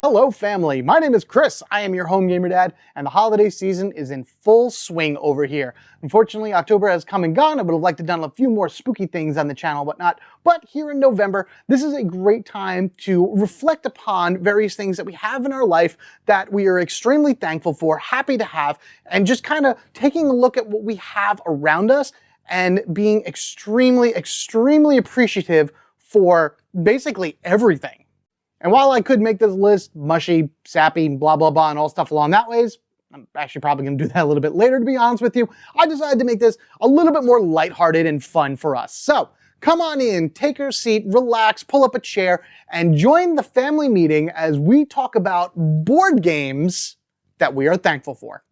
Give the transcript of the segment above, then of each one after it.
Hello family, my name is Chris, I am your home gamer dad, and the holiday season is in full swing over here. Unfortunately, October has come and gone. I would have liked to have done a few more spooky things on the channel, whatnot, but here in November, this is a great time to reflect upon various things that we have in our life that we are extremely thankful for, happy to have, and just kind of taking a look at what we have around us and being extremely appreciative for basically everything. And while I could make this list mushy, sappy, blah, blah, blah, and all stuff along that ways, I'm actually probably going to do that a little bit later, to be honest with you. I decided to make this a little bit more lighthearted and fun for us. So come on in, take your seat, relax, pull up a chair, and join the family meeting as we talk about board games that we are thankful for.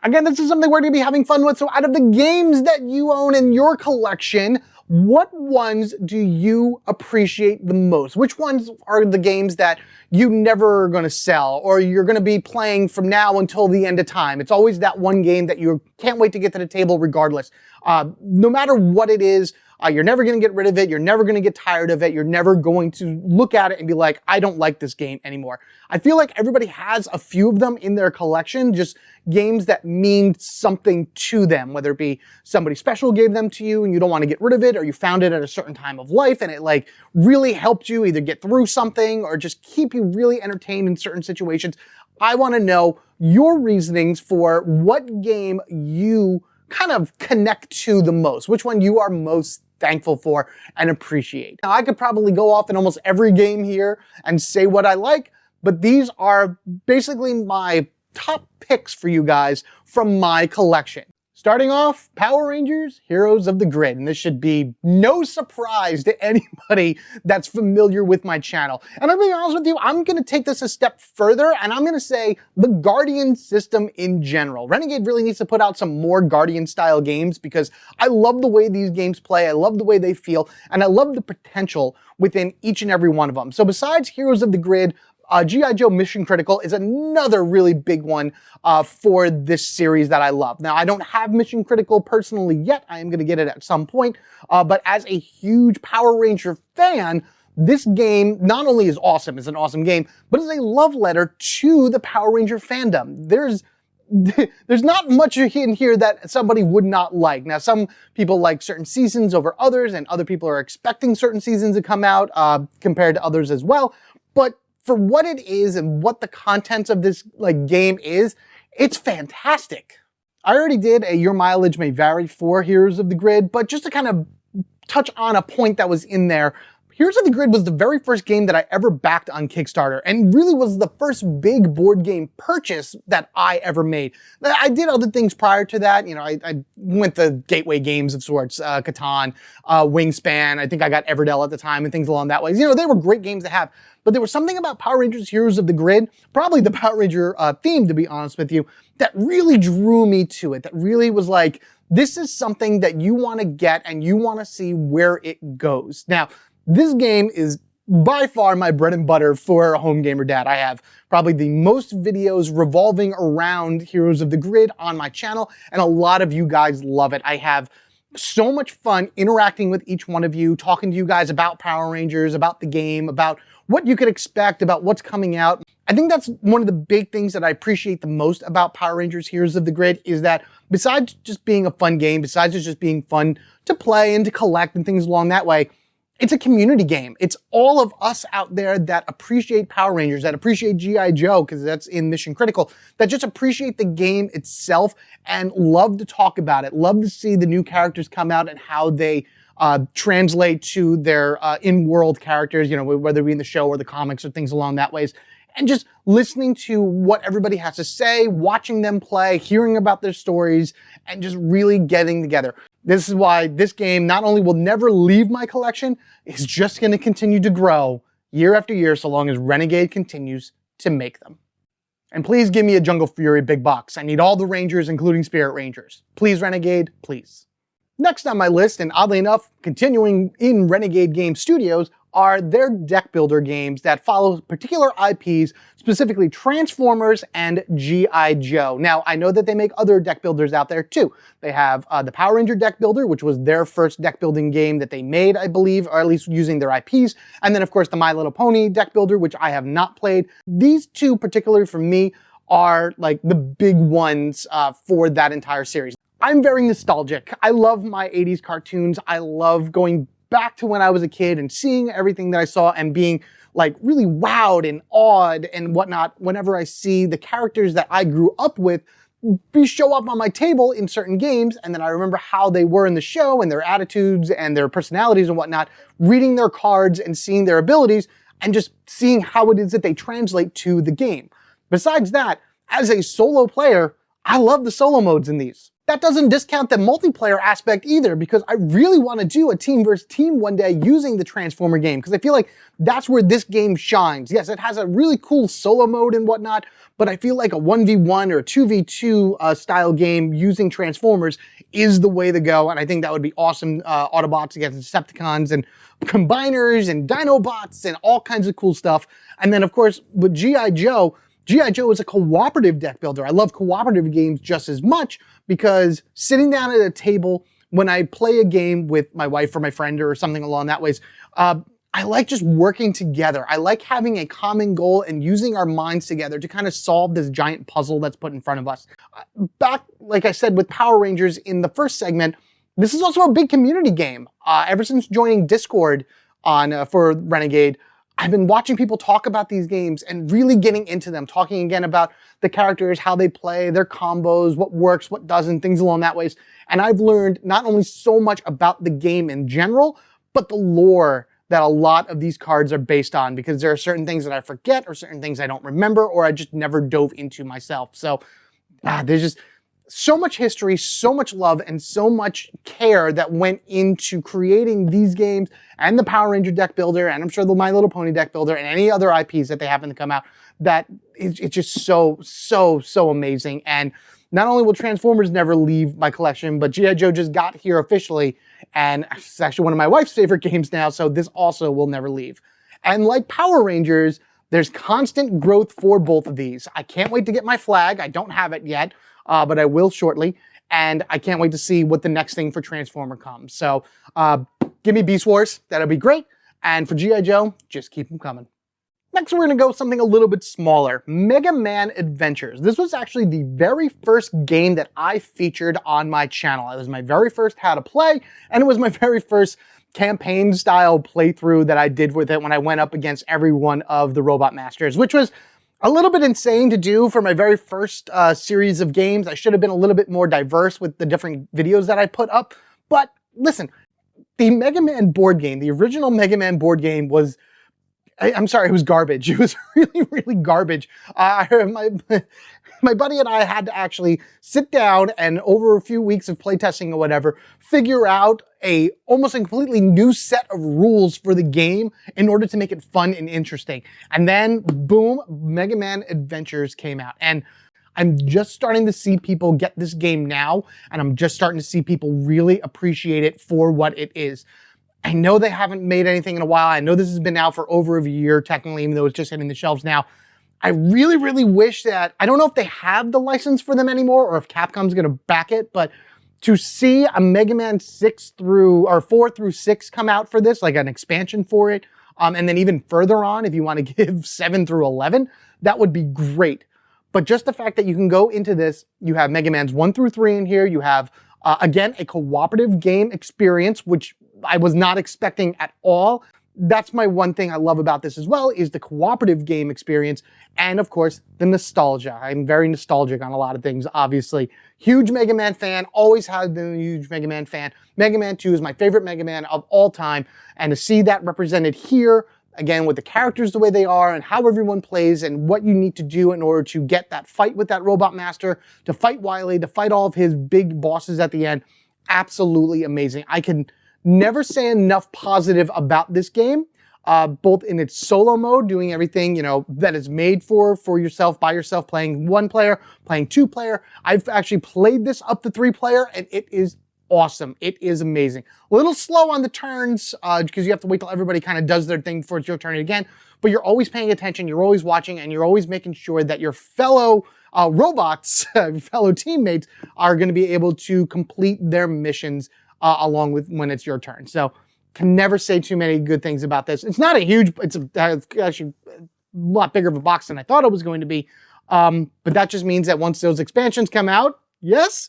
Again, this is something we're going to be having fun with, so out of the games that you own in your collection, what ones do you appreciate the most? Which ones are the games that you never are going to sell or you're going to be playing from now until the end of time? It's always that one game that you can't wait to get to the table regardless. No matter what it is, you're never going to get rid of it. You're never going to get tired of it. You're never going to look at it and be like, I don't like this game anymore. I feel like everybody has a few of them in their collection, just games that mean something to them, whether it be somebody special gave them to you and you don't want to get rid of it, or you found it at a certain time of life and it like really helped you either get through something or just keep you really entertained in certain situations. I want to know your reasonings for what game you kind of connect to the most, which one you are most thankful for and appreciate. Now, I could probably go off in almost every game here and say what I like, but these are basically my top picks for you guys from my collection. Starting off, Power Rangers Heroes of the Grid, and this should be no surprise to anybody that's familiar with my channel. And I'm gonna be honest with you, I'm gonna take this a step further, and I'm gonna say the Guardian system in general. Renegade really needs to put out some more Guardian-style games because I love the way these games play, I love the way they feel, and I love the potential within each and every one of them. So besides Heroes of the Grid, G.I. Joe Mission Critical is another really big one for this series that I love. Now, I don't have Mission Critical personally yet. I am going to get it at some point. But as a huge Power Ranger fan, this game not only is awesome, it's an awesome game, but it's a love letter to the Power Ranger fandom. There's not much in here that somebody would not like. Now, some people like certain seasons over others, and other people are expecting certain seasons to come out compared to others as well. But for what it is and what the contents of this game is, it's fantastic. I already did a Your Mileage May Vary for Heroes of the Grid, but just to kind of touch on a point that was in there, Heroes of the Grid was the very first game that I ever backed on Kickstarter and really was the first big board game purchase that I ever made. I did other things prior to that. You know, I went the gateway games of sorts, Catan, Wingspan. I think I got Everdell at the time and things along that way. You know, they were great games to have. But there was something about Power Rangers Heroes of the Grid, probably the Power Ranger theme, to be honest with you, that really drew me to it. That really was like, this is something that you want to get and you want to see where it goes. Now, this game is by far my bread and butter for a home gamer dad. I have probably the most videos revolving around Heroes of the Grid on my channel, and a lot of you guys love it. I have so much fun interacting with each one of you, talking to you guys about Power Rangers, about the game, about what you could expect, about what's coming out. I think that's one of the big things that I appreciate the most about Power Rangers Heroes of the Grid is that besides just being a fun game, besides it just being fun to play and to collect and things along that way, it's a community game. It's all of us out there that appreciate Power Rangers, that appreciate G.I. Joe, because that's in Mission Critical, that just appreciate the game itself and love to talk about it, love to see the new characters come out and how they translate to their in-world characters, you know, whether it be in the show or the comics or things along that ways. And just listening to what everybody has to say, watching them play, hearing about their stories, and just really getting together. This is why this game not only will never leave my collection, it's just going to continue to grow year after year so long as Renegade continues to make them. And please give me a Jungle Fury big box. I need all the Rangers, including Spirit Rangers. Please, Renegade, please. Next on my list, and oddly enough, continuing in Renegade Game Studios, are their deck builder games that follow particular IPs, specifically Transformers and G.I. Joe. Now, I know that they make other deck builders out there too. They have the Power Ranger deck builder, which was their first deck building game that they made, I believe, or at least using their IPs. And then, of course, the My Little Pony deck builder, which I have not played. These two, particularly for me, are like the big ones for that entire series. I'm very nostalgic. I love my 80s cartoons. I love going back to when I was a kid and seeing everything that I saw and being like really wowed and awed and whatnot whenever I see the characters that I grew up with show up on my table in certain games, and then I remember how they were in the show and their attitudes and their personalities and whatnot, reading their cards and seeing their abilities and just seeing how it is that they translate to the game. Besides that, as a solo player, I love the solo modes in these. That doesn't discount the multiplayer aspect either, because I really want to do a team versus team one day using the Transformer game, because I feel like that's where this game shines. Yes, it has a really cool solo mode and whatnot, but I feel like a 1v1 or a 2v2 style game using Transformers is the way to go, and I think that would be awesome. Autobots against Decepticons and Combiners and Dinobots and all kinds of cool stuff. And then, of course, with G.I. Joe, G.I. Joe is a cooperative deck builder. I love cooperative games just as much, because sitting down at a table when I play a game with my wife or my friend or something along that ways, I like just working together. I like having a common goal and using our minds together to kind of solve this giant puzzle that's put in front of us. Back, like I said, with Power Rangers in the first segment, this is also a big community game. Ever since joining Discord for Renegade, I've been watching people talk about these games and really getting into them, talking again about the characters, how they play, their combos, what works, what doesn't, things along that ways. And I've learned not only so much about the game in general, but the lore that a lot of these cards are based on, because there are certain things that I forget or certain things I don't remember or I just never dove into myself. So there's just so much history, so much love, and so much care that went into creating these games and the Power Ranger deck builder, and I'm sure the My Little Pony deck builder and any other IPs that they happen to come out, that it's just so amazing. And not only will Transformers never leave my collection, but G.I. Joe just got here officially, and it's actually one of my wife's favorite games now, so this also will never leave. And like Power Rangers, there's constant growth for both of these. I can't wait to get my flag. I don't have it yet, but I will shortly. And I can't wait to see what the next thing for Transformer comes. So give me Beast Wars. That'll be great. And for G.I. Joe, just keep them coming. Next, we're going to go something a little bit smaller. Mega Man Adventures. This was actually the very first game that I featured on my channel. It was my very first how to play, and it was my very first campaign-style playthrough that I did with it when I went up against every one of the Robot Masters, which was a little bit insane to do for my very first series of games. I should have been a little bit more diverse with the different videos that I put up. But listen, the Mega Man board game, the original Mega Man board game was, I'm sorry, it was garbage. It was really garbage. My buddy and I had to actually sit down and over a few weeks of playtesting or whatever, figure out almost a completely new set of rules for the game in order to make it fun and interesting. And then, boom, Mega Man Adventures came out. And I'm just starting to see people get this game now, and I'm just starting to see people really appreciate it for what it is. I know they haven't made anything in a while. I know this has been out for over a year, technically, even though it's just hitting the shelves now. I really wish that, I don't know if they have the license for them anymore or if Capcom's going to back it, but to see a Mega Man 4 through 6 come out for this, like an expansion for it, and then even further on, if you want to give 7 through 11, that would be great. But just the fact that you can go into this, you have Mega Man's 1 through 3 in here, you have, again, a cooperative game experience, which I was not expecting at all. That's my one thing I love about this as well, is the cooperative game experience, and of course, the nostalgia. I'm very nostalgic on a lot of things, obviously. Huge Mega Man fan, always have been a huge Mega Man fan. Mega Man 2 is my favorite Mega Man of all time, and to see that represented here, again, with the characters the way they are, and how everyone plays, and what you need to do in order to get that fight with that Robot Master, to fight Wily, to fight all of his big bosses at the end, absolutely amazing. I can never say enough positive about this game, both in its solo mode, doing everything, you know, that is made for yourself, by yourself, playing 1 player, playing 2 player. I've actually played this up to 3 player, and it is awesome. It is amazing. A little slow on the turns because you have to wait till everybody kind of does their thing before it's your turn again, but you're always paying attention, you're always watching, and you're always making sure that your fellow robots, fellow teammates, are going to be able to complete their missions along with when it's your turn. So can never say too many good things about this. It's not a huge, it's actually a lot bigger of a box than I thought it was going to be. But that just means that once those expansions come out, yes,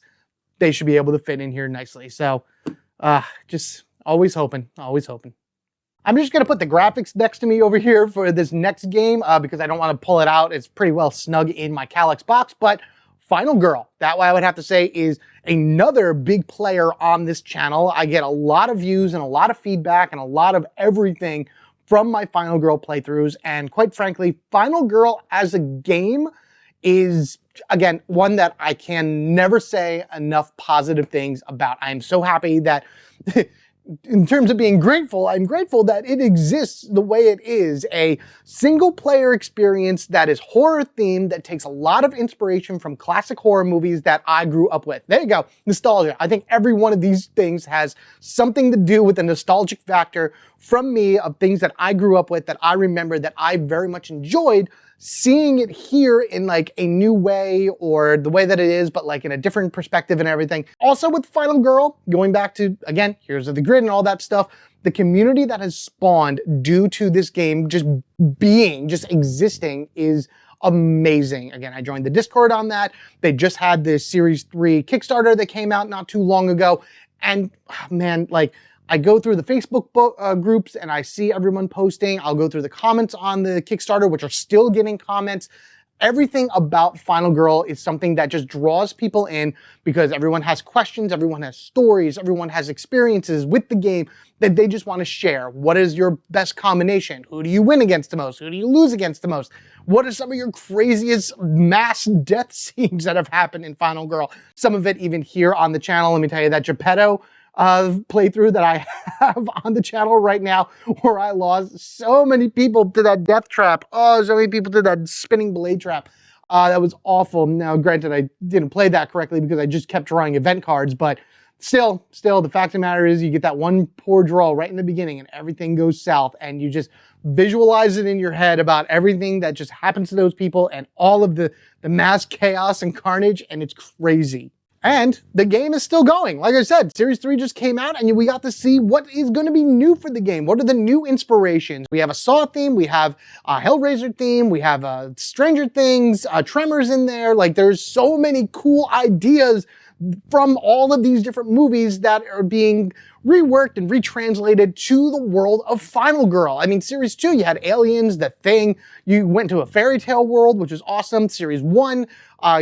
they should be able to fit in here nicely. So just always hoping, always hoping. I'm just going to put the graphics next to me over here for this next game because I don't want to pull it out. It's pretty well snug in my Calyx box, but Final Girl, that way I would have to say is another big player on this channel. I get a lot of views and a lot of feedback and a lot of everything from my Final Girl playthroughs. And quite frankly, Final Girl as a game is, again, one that I can never say enough positive things about. I'm so happy that in terms of being grateful, I'm grateful that it exists the way it is. A single player experience that is horror themed, that takes a lot of inspiration from classic horror movies that I grew up with. There you go, nostalgia. I think every one of these things has something to do with the nostalgic factor from me of things that I grew up with, that I remember, that I very much enjoyed. Seeing it here in like a new way, or the way that it is, but like in a different perspective and everything. Also with Final Girl, going back to, again, Heroes of the Grid and all that stuff, the community that has spawned due to this game just existing is amazing. Again, I joined the Discord on that. They just had the Series 3 Kickstarter that came out not too long ago. And man, like, I go through the Facebook groups and I see everyone posting. I'll go through the comments on the Kickstarter, which are still getting comments. Everything about Final Girl is something that just draws people in because everyone has questions, everyone has stories, everyone has experiences with the game that they just want to share. What is your best combination? Who do you win against the most? Who do you lose against the most? What are some of your craziest mass death scenes that have happened in Final Girl? Some of it even here on the channel. Let me tell you that Geppetto playthrough that I have on the channel right now, where I lost so many people to that death trap. Oh, so many people to that spinning blade trap. That was awful. Now, granted, I didn't play that correctly because I just kept drawing event cards, but still, the fact of the matter is you get that one poor draw right in the beginning and everything goes south, and you just visualize it in your head about everything that just happens to those people and all of the mass chaos and carnage, and it's crazy. And the game is still going. Like I said, Series 3 just came out and we got to see what is going to be new for the game. What are the new inspirations? We have a Saw theme, we have a Hellraiser theme, we have Stranger Things, Tremors in there. Like, there's so many cool ideas from all of these different movies that are being reworked and retranslated to the world of Final Girl. I mean, Series 2, you had Aliens, The Thing, you went to a fairy tale world, which was awesome. Series 1,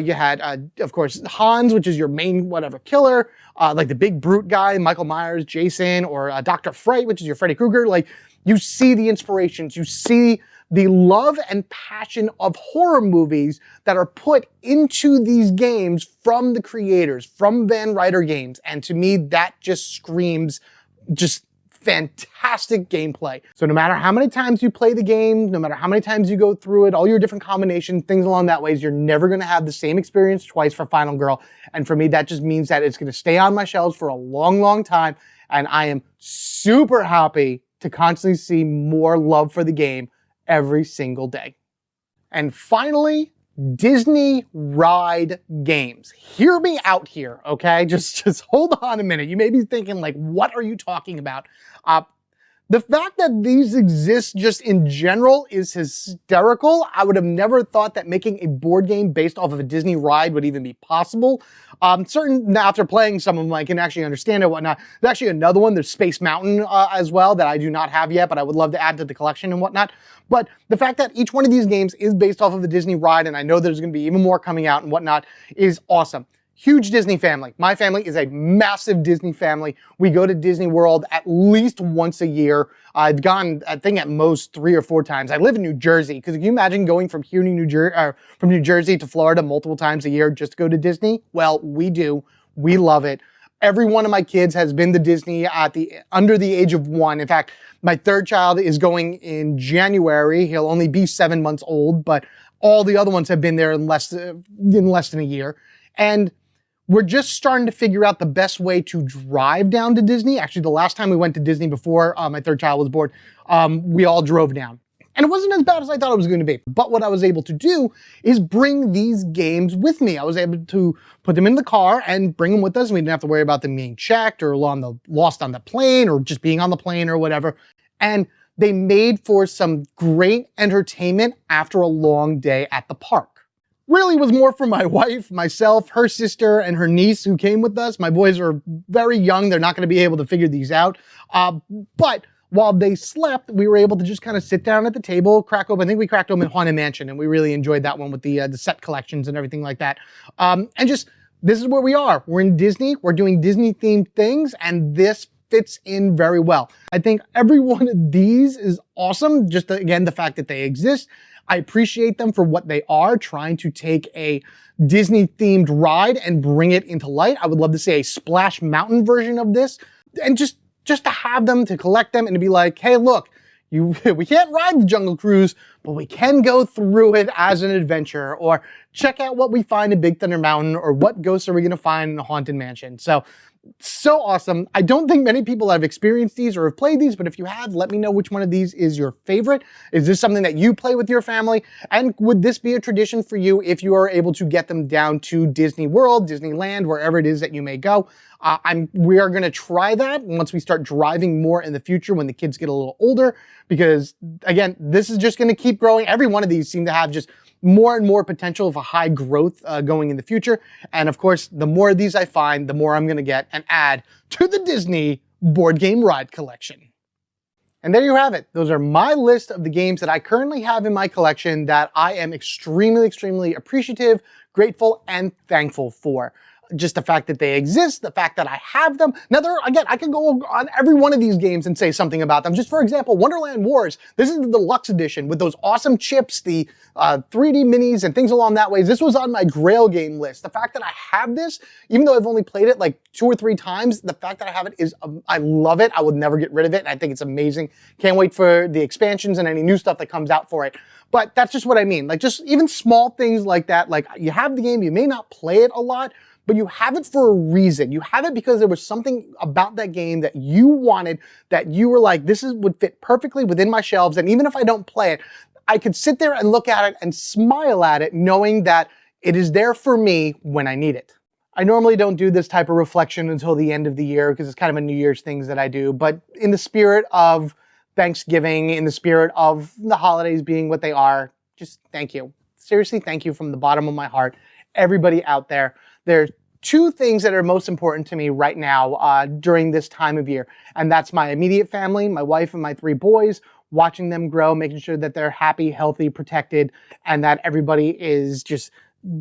you had, of course, Hans, which is your main whatever killer, like the big brute guy, Michael Myers, Jason, or Dr. Fright, which is your Freddy Krueger. Like, you see the inspirations, you see the love and passion of horror movies that are put into these games from the creators, from Van Ryder Games. And to me, that just screams just fantastic gameplay. So no matter how many times you play the game, no matter how many times you go through it, all your different combinations, things along that ways, you're never going to have the same experience twice for Final Girl. And for me, that just means that it's going to stay on my shelves for a long, long time. And I am super happy to constantly see more love for the game every single day. And finally, Disney ride games. Hear me out here, okay? Just hold on a minute. You may be thinking, like, what are you talking about? The fact that these exist just in general is hysterical. I would have never thought that making a board game based off of a Disney ride would even be possible. Certain, after playing some of them, I can actually understand it and whatnot. There's actually another one, there's Space Mountain as well, that I do not have yet, but I would love to add to the collection and whatnot. But the fact that each one of these games is based off of a Disney ride, and I know there's going to be even more coming out and whatnot, is awesome. Huge Disney family. My family is a massive Disney family. We go to Disney World at least once a year. I've gone, I think, at most 3 or 4 times. I live in New Jersey. Because can you imagine going from here to from New Jersey to Florida multiple times a year just to go to Disney? Well, we do. We love it. Every one of my kids has been to Disney under the age of 1. In fact, my 3rd child is going in January. He'll only be 7 months old, but all the other ones have been there in less than a year. And We're just starting to figure out the best way to drive down to Disney. Actually, the last time we went to Disney before my third child was born, we all drove down. And it wasn't as bad as I thought it was going to be. But what I was able to do is bring these games with me. I was able to put them in the car and bring them with us. We didn't have to worry about them being checked or lost on the plane or just being on the plane or whatever. And they made for some great entertainment after a long day at the park. Really was more for my wife, myself, her sister, and her niece who came with us. My boys are very young. They're not going to be able to figure these out. But while they slept, we were able to just kind of sit down at the table, crack open. I think we cracked open Haunted Mansion, and we really enjoyed that one with the set collections and everything like that. And just, this is where we are. We're in Disney. We're doing Disney-themed things, and this fits in very well. I think every one of these is awesome. Just, again, the fact that they exist. I appreciate them for what they are, trying to take a Disney-themed ride and bring it into light. I would love to see a Splash Mountain version of this, and just to have them, to collect them, and to be like, hey, look, we can't ride the Jungle Cruise, but we can go through it as an adventure, or check out what we find in Big Thunder Mountain, or what ghosts are we going to find in the Haunted Mansion. So awesome. I don't think many people have experienced these or have played these, but if you have, let me know which one of these is your favorite. Is this something that you play with your family? And would this be a tradition for you if you are able to get them down to Disney World, Disneyland, wherever it is that you may go? We are going to try that once we start driving more in the future when the kids get a little older, because again, this is just going to keep growing. Every one of these seem to have just more and more potential of a high growth going in the future. And of course, the more of these I find, the more I'm going to get and add to the Disney board game ride collection. And there you have it. Those are my list of the games that I currently have in my collection that I am extremely, extremely appreciative, grateful, and thankful for. Just the fact that they exist, the fact that I have them. Now, again, I can go on every one of these games and say something about them. Just for example, Wonderland Wars. This is the deluxe edition with those awesome chips, the 3D minis and things along that way. This was on my Grail game list. The fact that I have this, even though I've only played it like 2 or 3 times, the fact that I have it is, I love it. I would never get rid of it. And I think it's amazing. Can't wait for the expansions and any new stuff that comes out for it. But that's just what I mean. Like, just even small things like that. Like, you have the game, you may not play it a lot, but you have it for a reason. You have it because there was something about that game that you wanted, that you were like, would fit perfectly within my shelves. And even if I don't play it, I could sit there and look at it and smile at it, knowing that it is there for me when I need it. I normally don't do this type of reflection until the end of the year because it's kind of a New Year's thing that I do. But in the spirit of Thanksgiving, in the spirit of the holidays being what they are, just thank you. Seriously, thank you from the bottom of my heart. Everybody out there. There's 2 things that are most important to me right now during this time of year. And that's my immediate family, my wife and my 3 boys, watching them grow, making sure that they're happy, healthy, protected, and that everybody is just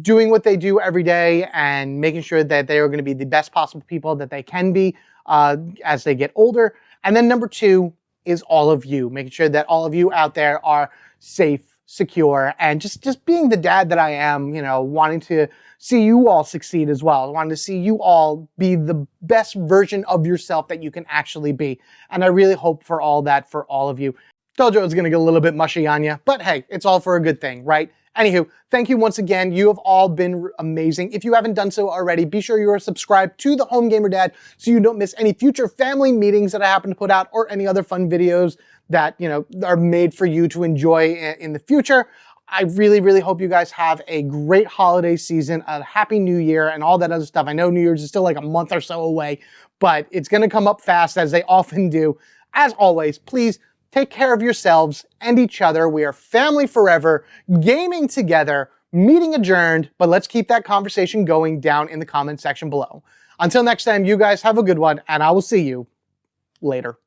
doing what they do every day and making sure that they are going to be the best possible people that they can be as they get older. And then number 2 is all of you, making sure that all of you out there are safe, secure, and just being the dad that I am, you know, wanting to see you all succeed as well. I wanted to see you all be the best version of yourself that you can actually be. And I really hope for all that for all of you. Told you it was going to get a little bit mushy on you, but hey, it's all for a good thing, right? Anywho, thank you once again. You have all been amazing. If you haven't done so already, be sure you are subscribed to the Home Gamer Dad so you don't miss any future family meetings that I happen to put out or any other fun videos that, you know, are made for you to enjoy in the future. I really, really hope you guys have a great holiday season, a happy new year, and all that other stuff. I know New Year's is still like a month or so away, but it's going to come up fast as they often do. As always, please take care of yourselves and each other. We are family forever, gaming together, meeting adjourned, but let's keep that conversation going down in the comment section below. Until next time, you guys have a good one, and I will see you later.